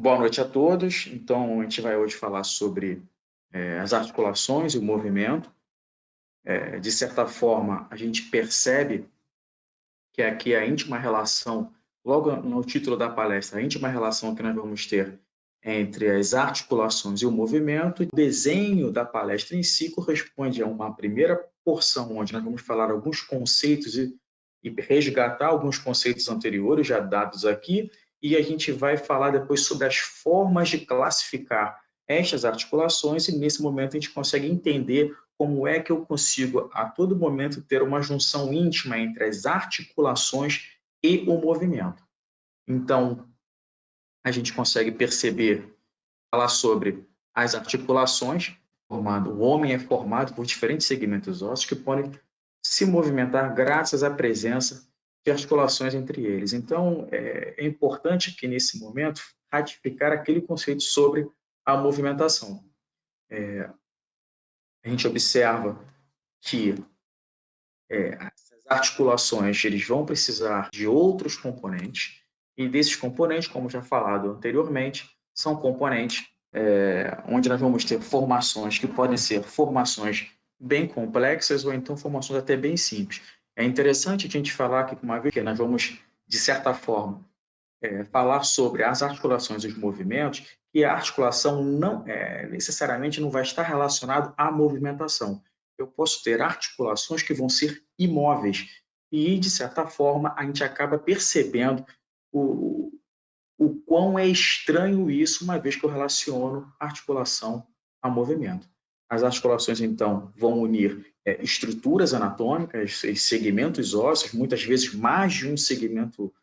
Boa noite a todos. Então, a gente vai hoje falar sobre as articulações e o movimento. De certa forma, a gente percebe que aqui a íntima relação, logo no título da palestra, a íntima relação que nós vamos ter entre as articulações e o movimento. O desenho da palestra em si corresponde a uma primeira porção, onde nós vamos falar alguns conceitos e resgatar alguns conceitos anteriores já dados aqui, e a gente vai falar depois sobre as formas de classificar estas articulações, e nesse momento a gente consegue entender como é que eu consigo a todo momento ter uma junção íntima entre as articulações e o movimento. Então, a gente consegue perceber, falar sobre as articulações. O homem é formado por diferentes segmentos ósseos que podem se movimentar graças à presença de articulações entre eles. Então, é importante que, nesse momento, ratificar aquele conceito sobre a movimentação. A gente observa que essas articulações eles vão precisar de outros componentes, e desses componentes, como já falado anteriormente, são componentes onde nós vamos ter formações que podem ser formações bem complexas ou então formações até bem simples. É interessante a gente falar que, uma vez que nós vamos, de certa forma, falar sobre as articulações e os movimentos, e a articulação não necessariamente não vai estar relacionado à movimentação. Eu posso ter articulações que vão ser imóveis, e, de certa forma, a gente acaba percebendo o quão é estranho isso, uma vez que eu relaciono articulação a movimento. As articulações, então, vão unir estruturas anatômicas, segmentos ósseos, muitas vezes mais de um segmento,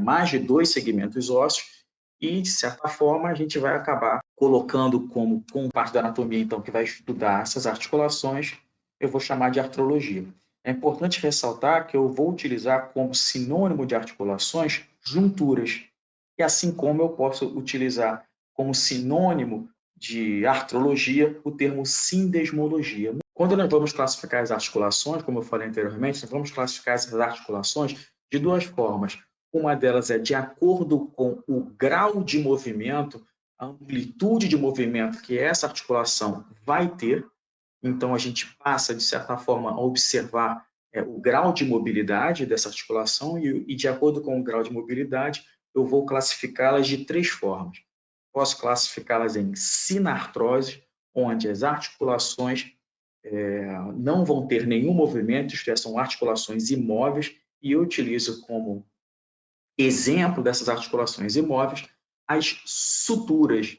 mais de dois segmentos ósseos, e, de certa forma, a gente vai acabar colocando como parte da anatomia, então, que vai estudar essas articulações, eu vou chamar de artrologia. É importante ressaltar que eu vou utilizar como sinônimo de articulações junturas, e assim como eu posso utilizar como sinônimo de artrologia o termo sindesmologia. Quando nós vamos classificar as articulações, como eu falei anteriormente, nós vamos classificar essas articulações de duas formas. Uma delas é de acordo com o grau de movimento, a amplitude de movimento que essa articulação vai ter. Então, a gente passa, de certa forma, a observar o grau de mobilidade dessa articulação e, de acordo com o grau de mobilidade, eu vou classificá-las de três formas. Posso classificá-las em sinartrose, onde as articulações não vão ter nenhum movimento, isto é, são articulações imóveis, e eu utilizo como exemplo dessas articulações imóveis as suturas.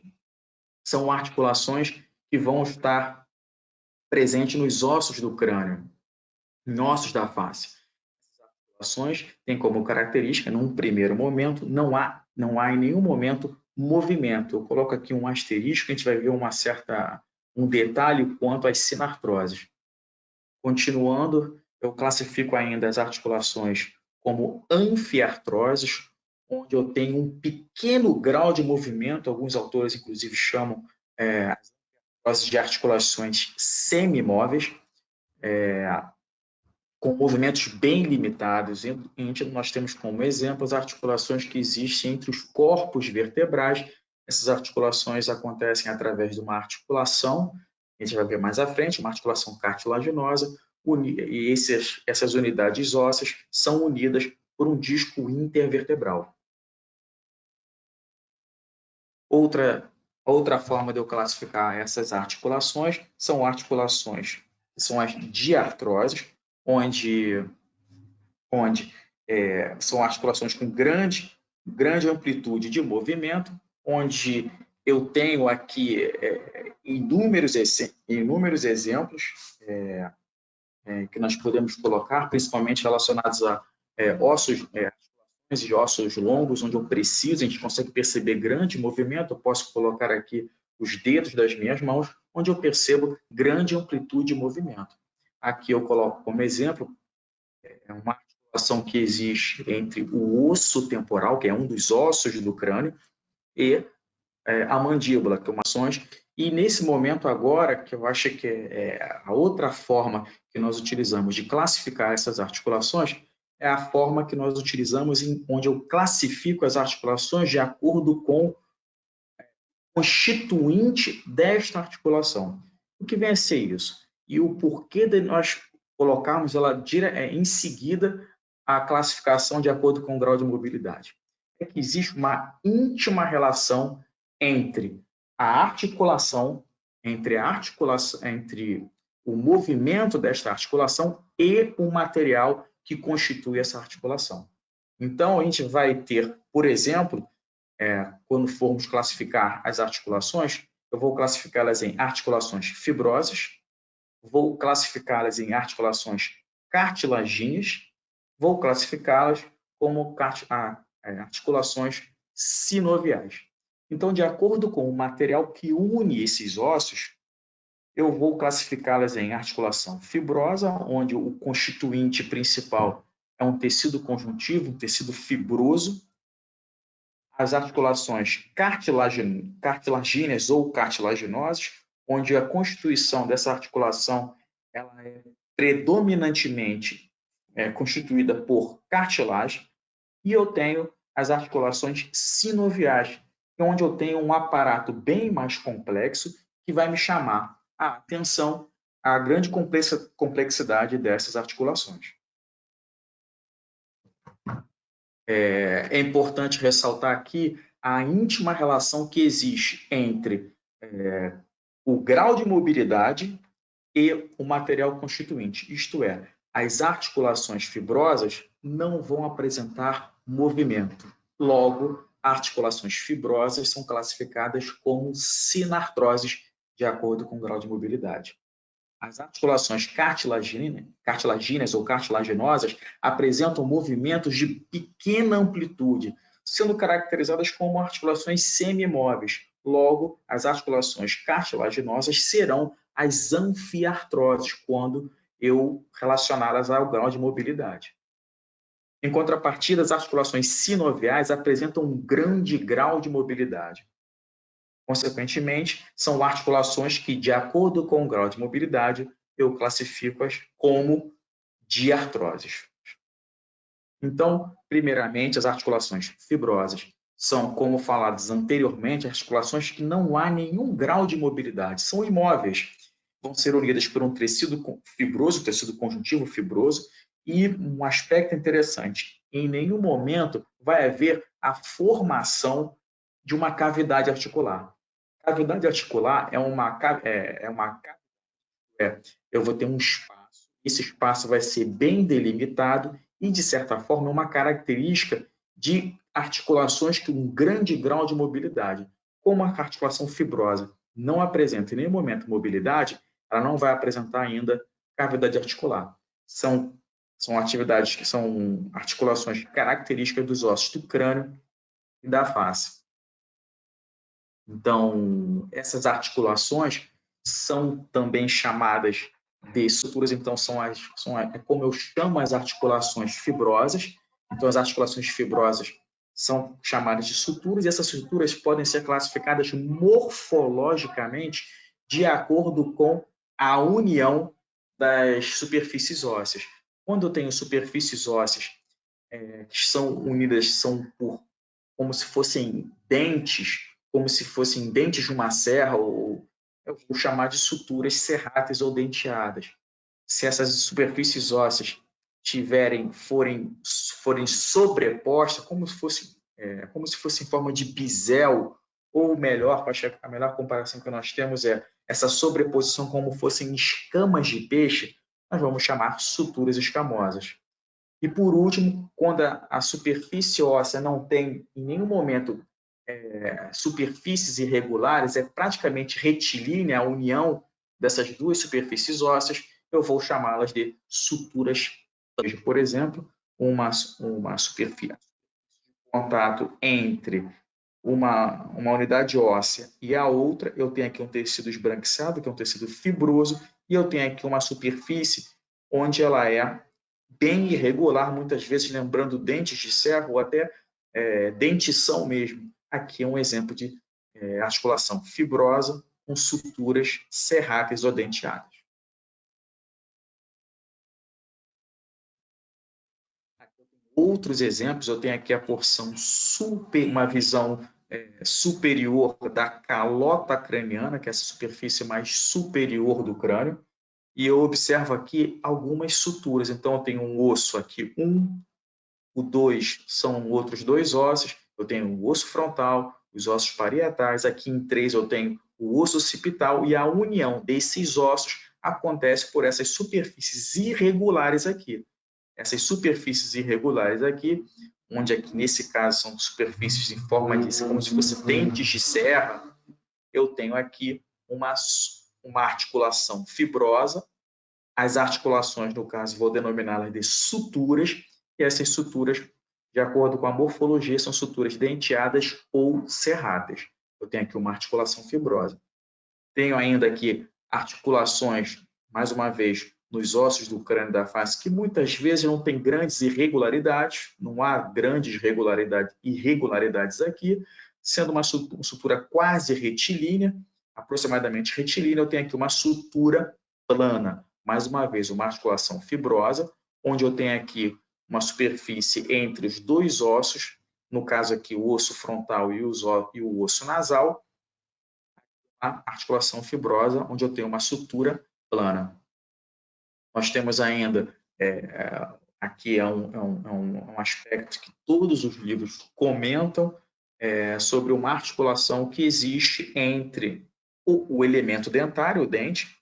São articulações que vão estar presentes nos ossos do crânio, em ossos da face. Essas articulações têm como característica, num primeiro momento, não há em nenhum momento movimento. Eu coloco aqui um asterisco, a gente vai ver um detalhe quanto às sinartroses. Continuando, eu classifico ainda as articulações como anfiartroses, onde eu tenho um pequeno grau de movimento, alguns autores inclusive chamam as de articulações semimóveis, com movimentos bem limitados. Nós temos como exemplo as articulações que existem entre os corpos vertebrais. Essas articulações acontecem através de uma articulação, a gente vai ver mais à frente, uma articulação cartilaginosa, e essas unidades ósseas são unidas por um disco intervertebral. Outra forma de eu classificar essas articulações são articulações, são as diartroses, onde são articulações com grande amplitude de movimento, onde eu tenho aqui inúmeros exemplos que nós podemos colocar, principalmente relacionados a ossos de ossos longos, onde a gente consegue perceber grande movimento. Eu posso colocar aqui os dedos das minhas mãos, onde eu percebo grande amplitude de movimento. Aqui eu coloco como exemplo uma articulação que existe entre o osso temporal, que é um dos ossos do crânio, e a mandíbula, que é uma ações. E nesse momento agora, que eu acho que é a outra forma que nós utilizamos de classificar essas articulações, é a forma que nós utilizamos onde eu classifico as articulações de acordo com constituinte desta articulação. O que vem a ser isso? E o porquê de nós colocarmos ela em seguida a classificação de acordo com o grau de mobilidade? É que existe uma íntima relação entre entre o movimento desta articulação e o material que constitui essa articulação. Então, a gente vai ter, por exemplo, quando formos classificar as articulações, eu vou classificá-las em articulações fibrosas, vou classificá-las em articulações cartilagíneas, vou classificá-las como articulações sinoviais. Então, de acordo com o material que une esses ossos, eu vou classificá-las em articulação fibrosa, onde o constituinte principal é um tecido conjuntivo, um tecido fibroso. As articulações cartilagíneas ou cartilaginosas, onde a constituição dessa articulação ela é predominantemente constituída por cartilagem, e eu tenho as articulações sinoviais, onde eu tenho um aparato bem mais complexo que vai me chamar a atenção à grande complexidade dessas articulações. É importante ressaltar aqui a íntima relação que existe entre o grau de mobilidade e o material constituinte, isto é, as articulações fibrosas não vão apresentar movimento. Logo, articulações fibrosas são classificadas como sinartroses, de acordo com o grau de mobilidade. As articulações cartilagíneas ou cartilaginosas apresentam movimentos de pequena amplitude, sendo caracterizadas como articulações semi-imóveis. Logo, as articulações cartilaginosas serão as anfiartroses, quando eu relacioná-las ao grau de mobilidade. Em contrapartida, as articulações sinoviais apresentam um grande grau de mobilidade. Consequentemente, são articulações que, de acordo com o grau de mobilidade, eu classifico-as como diartroses. Então, primeiramente, as articulações fibrosas são, como faladas anteriormente, articulações que não há nenhum grau de mobilidade, são imóveis. Vão ser unidas por um tecido fibroso, tecido conjuntivo fibroso, e um aspecto interessante, em nenhum momento vai haver a formação de uma cavidade articular. Cavidade articular eu vou ter um espaço, esse espaço vai ser bem delimitado e, de certa forma, é uma característica de articulações com um grande grau de mobilidade. Como a articulação fibrosa não apresenta em nenhum momento mobilidade, ela não vai apresentar ainda cavidade articular. São articulações características dos ossos do crânio e da face. Então, essas articulações são também chamadas de suturas, então é como eu chamo as articulações fibrosas. Então, as articulações fibrosas são chamadas de suturas, e essas suturas podem ser classificadas morfologicamente de acordo com a união das superfícies ósseas. Quando eu tenho superfícies ósseas que são unidas, como se fossem dentes de uma serra, ou eu vou chamar de suturas serráteis ou denteadas. Se essas superfícies ósseas forem sobrepostas, como se fosse em forma de bisel, ou melhor, a melhor comparação que nós temos é essa sobreposição como fossem escamas de peixe, nós vamos chamar suturas escamosas. E, por último, quando a superfície óssea não tem, em nenhum momento, superfícies irregulares, é praticamente retilínea a união dessas duas superfícies ósseas, eu vou chamá-las de suturas. Por exemplo, uma superfície de contato entre uma unidade óssea e a outra, eu tenho aqui um tecido esbranquiçado, que é um tecido fibroso, e eu tenho aqui uma superfície onde ela é bem irregular, muitas vezes lembrando dentes de serra ou até dentição mesmo. Aqui é um exemplo de articulação fibrosa com suturas serráteis ou denteadas. Outros exemplos, eu tenho aqui a porção uma visão superior da calota craniana, que é essa superfície mais superior do crânio, e eu observo aqui algumas suturas. Então, eu tenho um osso aqui, o 2 são outros 2 ossos, eu tenho o osso frontal, os ossos parietais, aqui em 3 eu tenho o osso occipital, e a união desses ossos acontece por essas superfícies irregulares aqui. Essas superfícies irregulares aqui, onde aqui nesse caso são superfícies em forma de, como se fossem dentes de serra, eu tenho aqui uma articulação fibrosa. As articulações, no caso, vou denominá-las de suturas, e essas suturas, de acordo com a morfologia, são suturas denteadas ou serradas. Eu tenho aqui uma articulação fibrosa. Tenho ainda aqui articulações, mais uma vez, nos ossos do crânio da face, que muitas vezes não tem grandes irregularidades, não há grandes irregularidades aqui, sendo uma sutura quase retilínea, aproximadamente retilínea, eu tenho aqui uma sutura plana, mais uma vez, uma articulação fibrosa, onde eu tenho aqui uma superfície entre os dois ossos, no caso aqui o osso frontal e o osso nasal, a articulação fibrosa, onde eu tenho uma sutura plana. Nós temos ainda, aqui é um aspecto que todos os livros comentam, sobre uma articulação que existe entre o elemento dentário, o dente,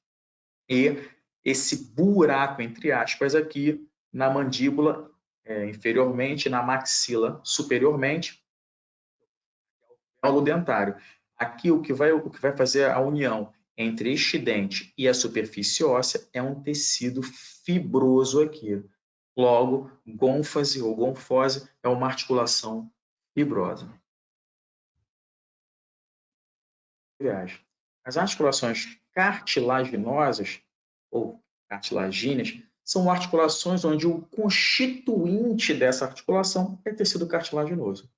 e esse buraco, entre aspas, aqui na mandíbula inferiormente, na maxila superiormente, ao dentário. Aqui o que vai fazer a união entre este dente e a superfície óssea é um tecido fibroso aqui. Logo, gônfase ou gonfose é uma articulação fibrosa. As articulações cartilaginosas ou cartilagíneas são articulações onde o constituinte dessa articulação é tecido cartilaginoso.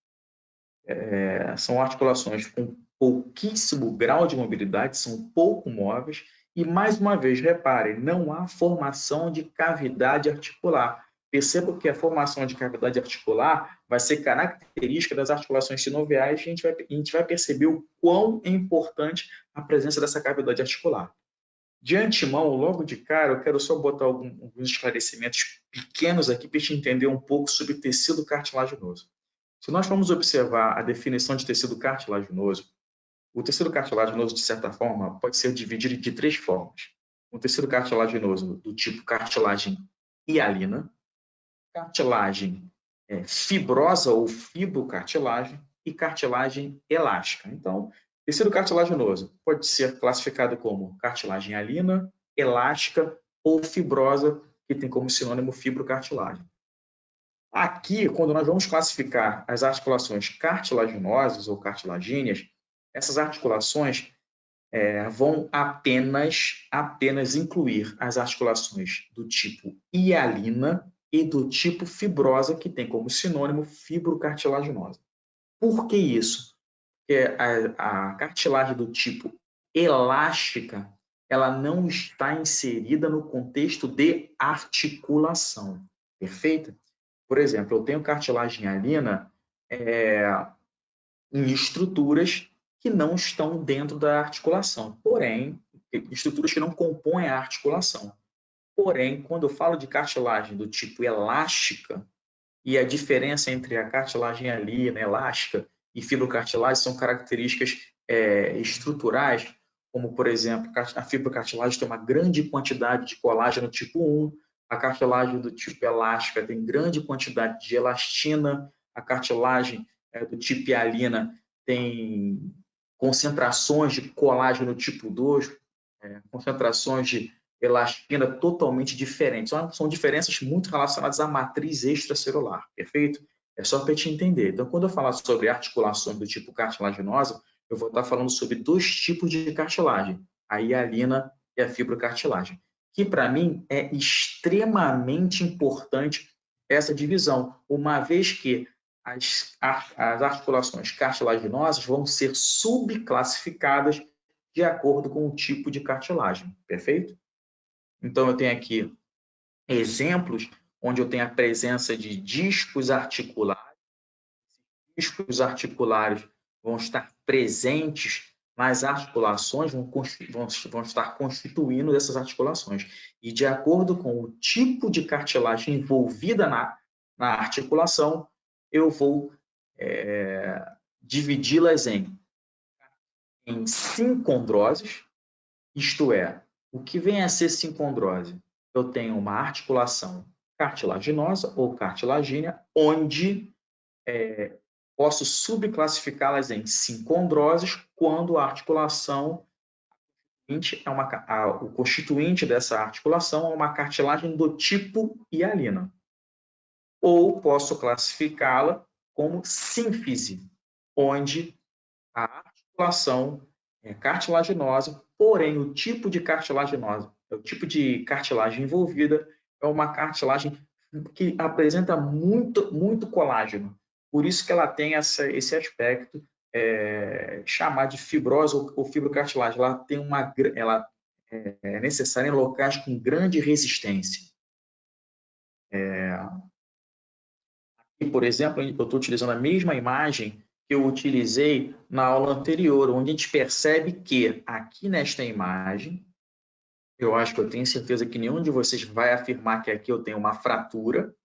São articulações com pouquíssimo grau de mobilidade, são pouco móveis e, mais uma vez, reparem, não há formação de cavidade articular. Perceba que a formação de cavidade articular vai ser característica das articulações sinoviais e a gente vai perceber o quão é importante a presença dessa cavidade articular. De antemão, logo de cara, eu quero só botar alguns esclarecimentos pequenos aqui para a gente entender um pouco sobre tecido cartilaginoso. Se nós formos observar a definição de tecido cartilaginoso, o tecido cartilaginoso, de certa forma, pode ser dividido de 3 formas. Um tecido cartilaginoso do tipo cartilagem hialina, cartilagem fibrosa ou fibrocartilagem e cartilagem elástica. Então, tecido cartilaginoso pode ser classificado como cartilagem hialina, elástica ou fibrosa, que tem como sinônimo fibrocartilagem. Aqui, quando nós vamos classificar as articulações cartilaginosas ou cartilagíneas, essas articulações vão apenas incluir as articulações do tipo hialina e do tipo fibrosa, que tem como sinônimo fibrocartilaginosa. Por que isso? Porque a cartilagem do tipo elástica, ela não está inserida no contexto de articulação. Perfeito? Por exemplo, eu tenho cartilagem hialina em estruturas que não estão dentro da articulação, porém, estruturas que não compõem a articulação. Porém, quando eu falo de cartilagem do tipo elástica, e a diferença entre a cartilagem hialina, elástica e fibrocartilagem são características estruturais, como, por exemplo, a fibrocartilagem tem uma grande quantidade de colágeno tipo 1, a cartilagem do tipo elástica tem grande quantidade de elastina, a cartilagem do tipo hialina tem concentrações de colágeno tipo 2, concentrações de elastina totalmente diferentes. São diferenças muito relacionadas à matriz extracelular, perfeito? É só para te entender. Então, quando eu falar sobre articulações do tipo cartilaginosa, eu vou estar falando sobre 2 tipos de cartilagem, a hialina e a fibrocartilagem, que para mim é extremamente importante essa divisão, uma vez que as articulações cartilaginosas vão ser subclassificadas de acordo com o tipo de cartilagem, perfeito? Então, eu tenho aqui exemplos onde eu tenho a presença de discos articulares. Discos articulares vão estar presentes nas articulações, vão estar constituindo essas articulações. E de acordo com o tipo de cartilagem envolvida na articulação, eu vou dividi-las em sincondroses, isto é, o que vem a ser sincondrose? Eu tenho uma articulação cartilaginosa ou cartilagínea, onde posso subclassificá-las em sincondroses quando a articulação o constituinte dessa articulação é uma cartilagem do tipo hialina. Ou posso classificá-la como sínfise, onde a articulação é cartilaginosa, porém o tipo de cartilagem envolvida é uma cartilagem que apresenta muito colágeno. Por isso que ela tem esse aspecto chamado de fibrose ou fibrocartilagem. Ela é necessária em locais com grande resistência. Aqui, por exemplo, eu estou utilizando a mesma imagem que eu utilizei na aula anterior, onde a gente percebe que aqui nesta imagem, eu acho que eu tenho certeza que nenhum de vocês vai afirmar que aqui eu tenho uma fratura.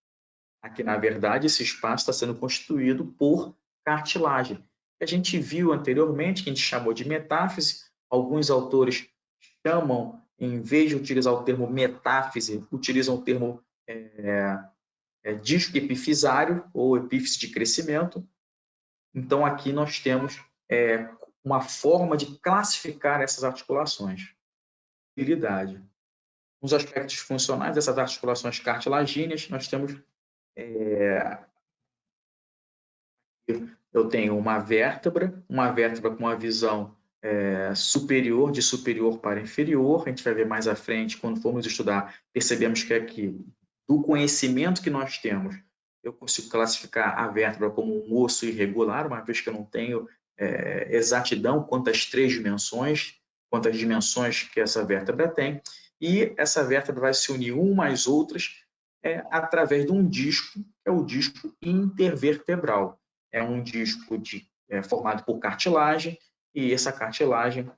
Aqui, na verdade, esse espaço está sendo constituído por cartilagem. A gente viu anteriormente, que a gente chamou de metáfise. Alguns autores chamam, em vez de utilizar o termo metáfise, utilizam o termo disco epifisário ou epífise de crescimento. Então, aqui nós temos uma forma de classificar essas articulações. Utilidade. Nos aspectos funcionais dessas articulações cartilagíneas, nós temos eu tenho uma vértebra com uma visão superior, de superior para inferior. A gente vai ver mais à frente, quando formos estudar, percebemos que aqui, do conhecimento que nós temos, eu consigo classificar a vértebra como um osso irregular, uma vez que eu não tenho exatidão quanto às quanto às dimensões que essa vértebra tem, e essa vértebra vai se unir umas às outras através de um disco, que é o disco intervertebral. É um disco formado por cartilagem, e essa cartilagem,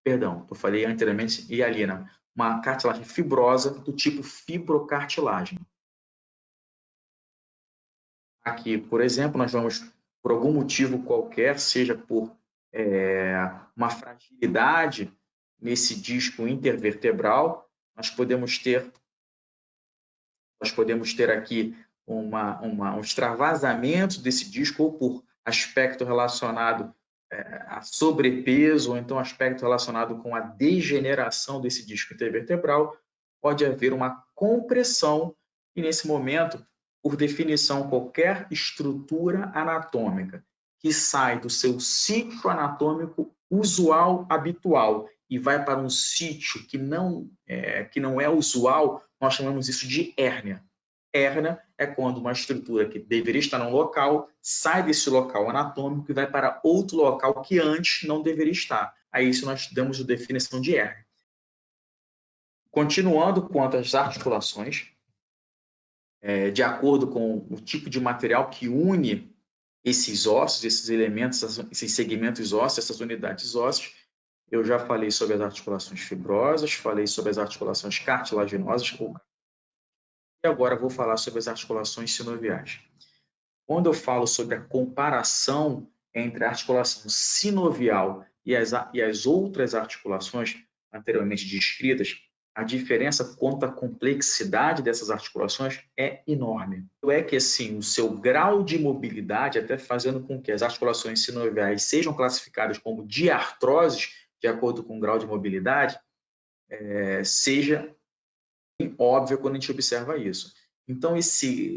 perdão, eu falei anteriormente, hialina, uma cartilagem fibrosa do tipo fibrocartilagem. Aqui, por exemplo, nós vamos, por algum motivo qualquer, seja por uma fragilidade nesse disco intervertebral, nós podemos ter aqui um extravasamento desse disco, ou por aspecto relacionado a sobrepeso, ou então aspecto relacionado com a degeneração desse disco intervertebral, pode haver uma compressão, e nesse momento, por definição, qualquer estrutura anatômica que sai do seu sítio anatômico usual, habitual, e vai para um sítio que não é usual, nós chamamos isso de hérnia. Hérnia é quando uma estrutura que deveria estar num local sai desse local anatômico e vai para outro local que antes não deveria estar. A isso nós damos a definição de hérnia. Continuando quanto às articulações, de acordo com o tipo de material que une esses ossos, esses elementos, esses segmentos ósseos, essas unidades ósseas, eu já falei sobre as articulações fibrosas, falei sobre as articulações cartilaginosas, e agora vou falar sobre as articulações sinoviais. Quando eu falo sobre a comparação entre a articulação sinovial e as outras articulações anteriormente descritas, a diferença quanto à complexidade dessas articulações é enorme. É que, assim, o seu grau de mobilidade, até fazendo com que as articulações sinoviais sejam classificadas como diartroses, de acordo com o grau de mobilidade, seja óbvio quando a gente observa isso. Então,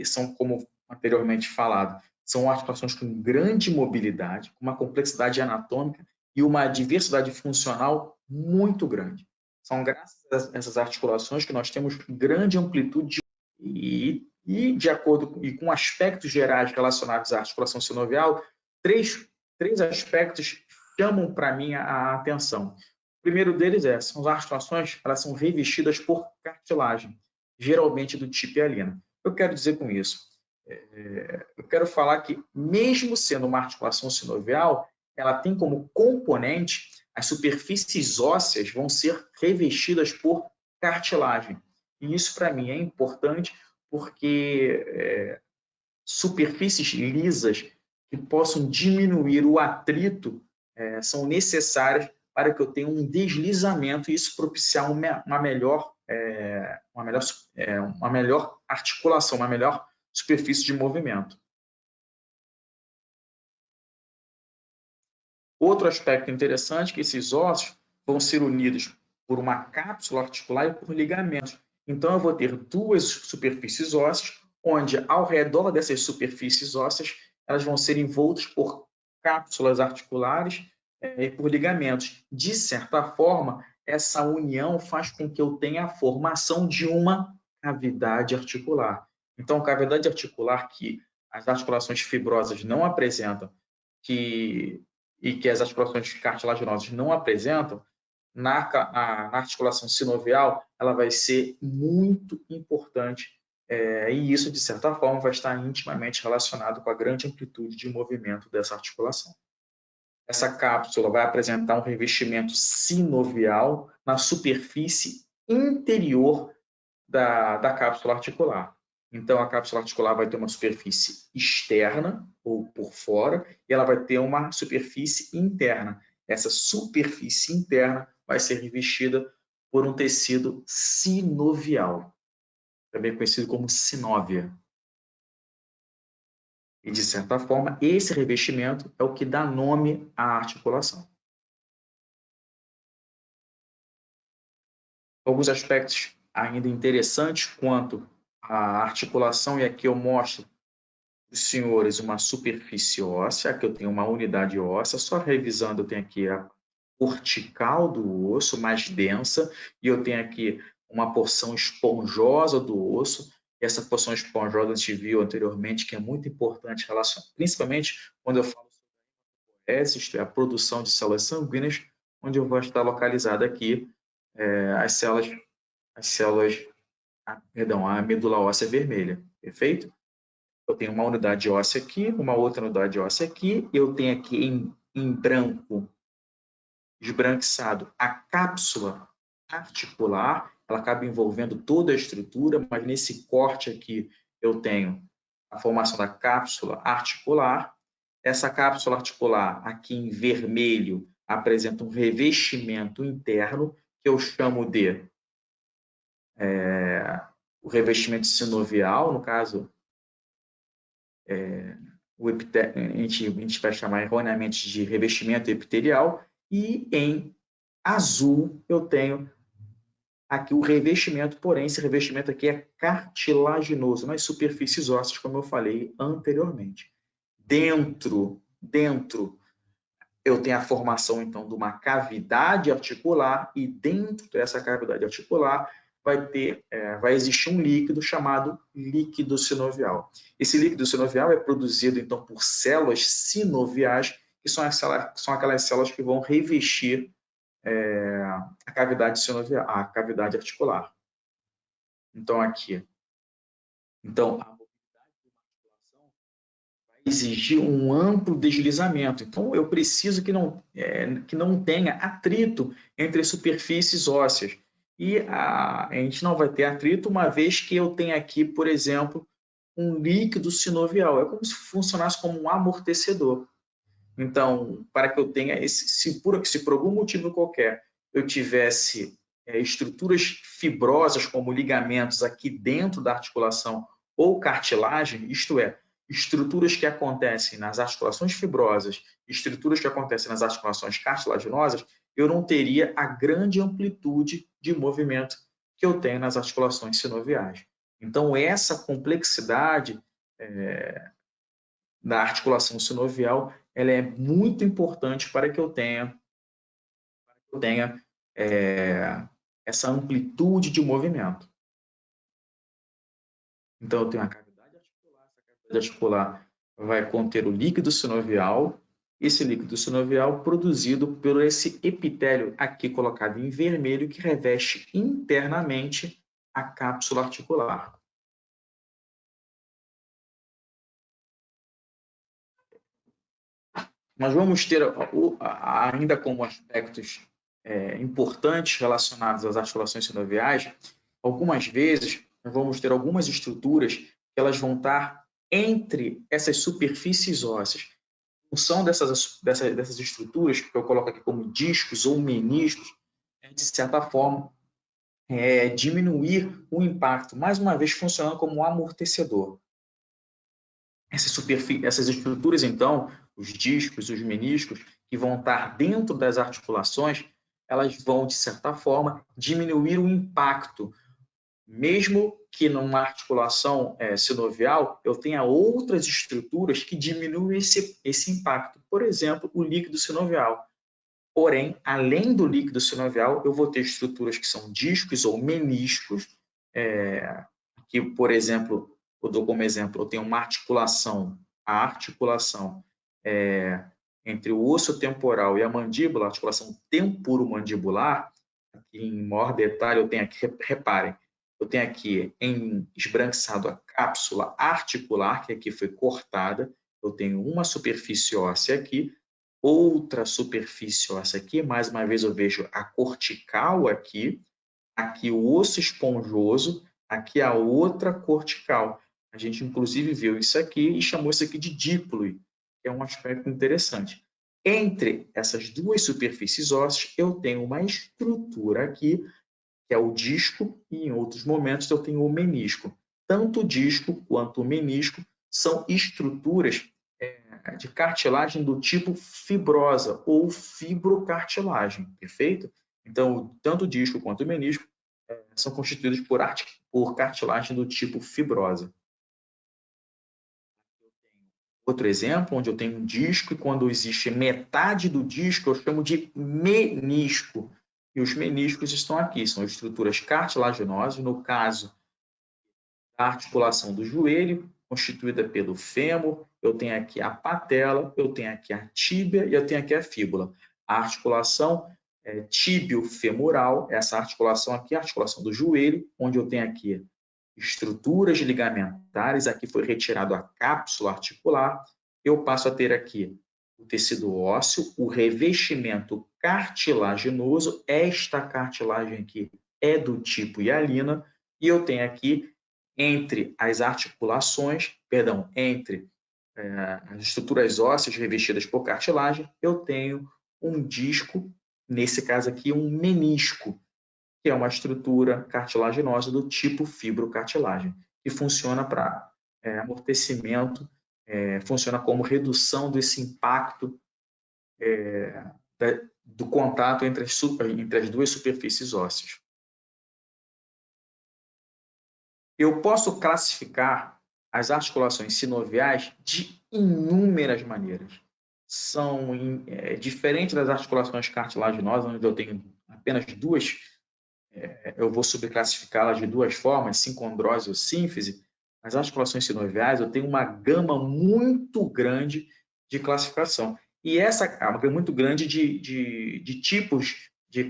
são, como anteriormente falado, são articulações com grande mobilidade, com uma complexidade anatômica e uma diversidade funcional muito grande. São graças a essas articulações que nós temos grande amplitude e de acordo com aspectos gerais relacionados à articulação sinovial, três aspectos chamam para mim a atenção. O primeiro deles são as articulações, elas são revestidas por cartilagem, geralmente do tipo hialina. Eu quero dizer com isso, eu quero falar que, mesmo sendo uma articulação sinovial, ela tem como componente as superfícies ósseas vão ser revestidas por cartilagem. E isso, para mim, é importante porque superfícies lisas que possam diminuir o atrito são necessárias para que eu tenha um deslizamento e isso propiciar uma melhor articulação, uma melhor superfície de movimento. Outro aspecto interessante é que esses ossos vão ser unidos por uma cápsula articular e por ligamentos. Então, eu vou ter duas superfícies ósseas, onde ao redor dessas superfícies ósseas, elas vão ser envoltas por cápsulas articulares e por ligamentos. De certa forma, essa união faz com que eu tenha a formação de uma cavidade articular. Então, cavidade articular que as articulações fibrosas não apresentam, e que as articulações cartilaginosas não apresentam, na articulação sinovial, ela vai ser muito importante e isso, de certa forma, vai estar intimamente relacionado com a grande amplitude de movimento dessa articulação. Essa cápsula vai apresentar um revestimento sinovial na superfície interior da cápsula articular. Então, a cápsula articular vai ter uma superfície externa, ou por fora, e ela vai ter uma superfície interna. Essa superfície interna vai ser revestida por um tecido sinovial, também conhecido como sinóvia. E, de certa forma, esse revestimento é o que dá nome à articulação. Alguns aspectos ainda interessantes quanto à articulação, e aqui eu mostro para os senhores uma superfície óssea, aqui eu tenho uma unidade óssea, só revisando eu tenho aqui a cortical do osso, mais densa, e eu tenho aqui uma porção esponjosa do osso. Essa porção esponjosa a gente viu anteriormente, que é muito importante, principalmente quando eu falo sobre a isto é, a produção de células sanguíneas, onde eu vou estar localizado aqui a medula óssea vermelha, perfeito? Eu tenho uma unidade óssea aqui, uma outra unidade óssea aqui, eu tenho aqui em branco, esbranquiçado, a cápsula articular, ela acaba envolvendo toda a estrutura, mas nesse corte aqui eu tenho a formação da cápsula articular. Essa cápsula articular, aqui em vermelho, apresenta um revestimento interno, que eu chamo de o revestimento sinovial, no caso, a gente vai chamar erroneamente de revestimento epitelial, e em azul eu tenho aqui o revestimento, porém esse revestimento aqui é cartilaginoso, nas superfícies ósseas, como eu falei anteriormente. Dentro eu tenho a formação, então, de uma cavidade articular, e dentro dessa cavidade articular vai existir um líquido chamado líquido sinovial. Esse líquido sinovial é produzido, então, por células sinoviais, que são aquelas células que vão revestir a cavidade sinovial, a cavidade articular. Então, aqui. Então, a mobilidade de uma articulação vai exigir um amplo deslizamento. Então, eu preciso que não tenha atrito entre superfícies ósseas. E a gente não vai ter atrito uma vez que eu tenha aqui, por exemplo, um líquido sinovial. É como se funcionasse como um amortecedor. Então, para que eu tenha se por algum motivo qualquer eu tivesse estruturas fibrosas como ligamentos aqui dentro da articulação ou cartilagem, isto é, estruturas que acontecem nas articulações fibrosas, estruturas que acontecem nas articulações cartilaginosas, eu não teria a grande amplitude de movimento que eu tenho nas articulações sinoviais. Então, essa complexidade da articulação sinovial, ela é muito importante para que eu tenha essa amplitude de movimento. Então, eu tenho a cavidade articular, essa cavidade articular vai conter o líquido sinovial, esse líquido sinovial produzido por esse epitélio aqui colocado em vermelho, que reveste internamente a cápsula articular. Nós vamos ter ainda como aspectos importantes relacionados às articulações sinoviais, algumas vezes nós vamos ter algumas estruturas que elas vão estar entre essas superfícies ósseas. A função dessas estruturas, que eu coloco aqui como discos ou meniscos, é, de certa forma, diminuir o impacto, mais uma vez funcionando como um amortecedor. Essas estruturas, então, os discos, os meniscos, que vão estar dentro das articulações, elas vão, de certa forma, diminuir o impacto, mesmo que numa articulação sinovial eu tenha outras estruturas que diminuem esse impacto. Por exemplo, o líquido sinovial. Porém, além do líquido sinovial, eu vou ter estruturas que são discos ou meniscos, que, por exemplo, eu dou como exemplo, eu tenho uma articulação, a articulação entre o osso temporal e a mandíbula, a articulação temporomandibular, aqui em maior detalhe eu tenho aqui, reparem, eu tenho aqui esbranquiçado a cápsula articular, que aqui foi cortada, eu tenho uma superfície óssea aqui, outra superfície óssea aqui, mais uma vez eu vejo a cortical aqui o osso esponjoso, aqui a outra cortical. A gente, inclusive, viu isso aqui e chamou isso aqui de díploe, que é um aspecto interessante. Entre essas duas superfícies ósseas, eu tenho uma estrutura aqui, que é o disco, e em outros momentos eu tenho o menisco. Tanto o disco quanto o menisco são estruturas de cartilagem do tipo fibrosa ou fibrocartilagem, perfeito? Então, tanto o disco quanto o menisco são constituídos por cartilagem do tipo fibrosa. Outro exemplo, onde eu tenho um disco e quando existe metade do disco, eu chamo de menisco. E os meniscos estão aqui, são estruturas cartilaginosas, no caso, a articulação do joelho, constituída pelo fêmur, eu tenho aqui a patela, eu tenho aqui a tíbia e eu tenho aqui a fíbula. A articulação tíbio-femoral, essa articulação aqui, a articulação do joelho, onde eu tenho aqui estruturas ligamentares, aqui foi retirado a cápsula articular, eu passo a ter aqui o tecido ósseo, o revestimento cartilaginoso, esta cartilagem aqui é do tipo hialina, e eu tenho aqui entre as articulações, entre as estruturas ósseas revestidas por cartilagem, eu tenho um disco, nesse caso aqui um menisco, que é uma estrutura cartilaginosa do tipo fibrocartilagem, que funciona para amortecimento, funciona como redução desse impacto do contato entre as duas superfícies ósseas. Eu posso classificar as articulações sinoviais de inúmeras maneiras. São diferentes das articulações cartilaginosas, onde eu tenho apenas duas, eu vou subclassificá-las de duas formas, sincondrose ou sínfise. As articulações sinoviais, eu tenho uma gama muito grande de classificação. E essa uma gama muito grande de tipos de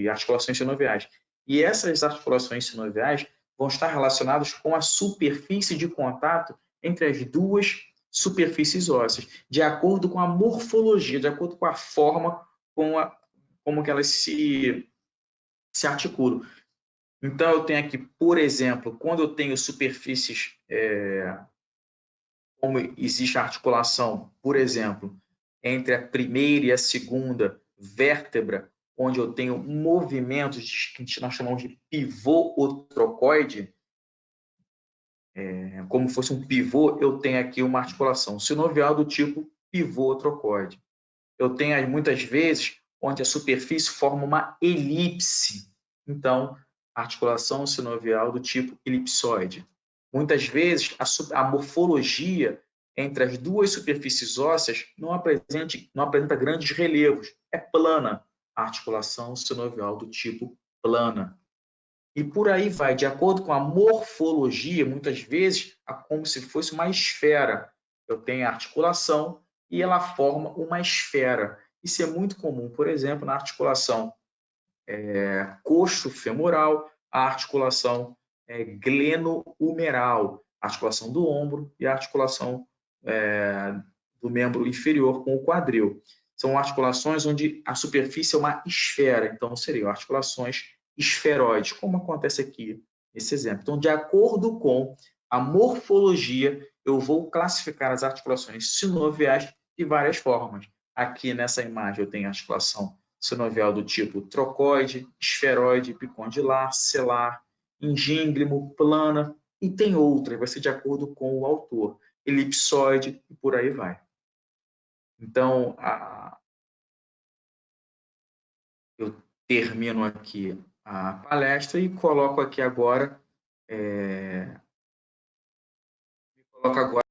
articulações sinoviais. E essas articulações sinoviais vão estar relacionadas com a superfície de contato entre as duas superfícies ósseas, de acordo com a morfologia, de acordo com a forma como que elas se articulam. Então, eu tenho aqui, por exemplo, quando eu tenho superfícies, como existe a articulação, por exemplo, entre a primeira e a segunda vértebra, onde eu tenho movimentos que nós chamamos de pivô ou trocoide, como fosse um pivô, eu tenho aqui uma articulação sinovial do tipo pivô ou trocoide. Eu tenho muitas vezes onde a superfície forma uma elipse. Então, articulação sinovial do tipo elipsoide. Muitas vezes, a morfologia entre as duas superfícies ósseas não apresenta grandes relevos. É plana a articulação sinovial do tipo plana. E por aí vai, de acordo com a morfologia, muitas vezes, é como se fosse uma esfera. Eu tenho a articulação e ela forma uma esfera. Isso é muito comum, por exemplo, na articulação coxo-femoral, a articulação gleno-humeral, a articulação do ombro e a articulação do membro inferior com o quadril. São articulações onde a superfície é uma esfera, então seriam articulações esferoides, como acontece aqui nesse exemplo. Então, de acordo com a morfologia, eu vou classificar as articulações sinoviais de várias formas. Aqui nessa imagem eu tenho a articulação sinovial do tipo trocoide, esferoide, epicondilar, selar, ingínglimo, plana, e tem outras, vai ser de acordo com o autor, elipsoide e por aí vai. Então, eu termino aqui a palestra e coloco aqui agora,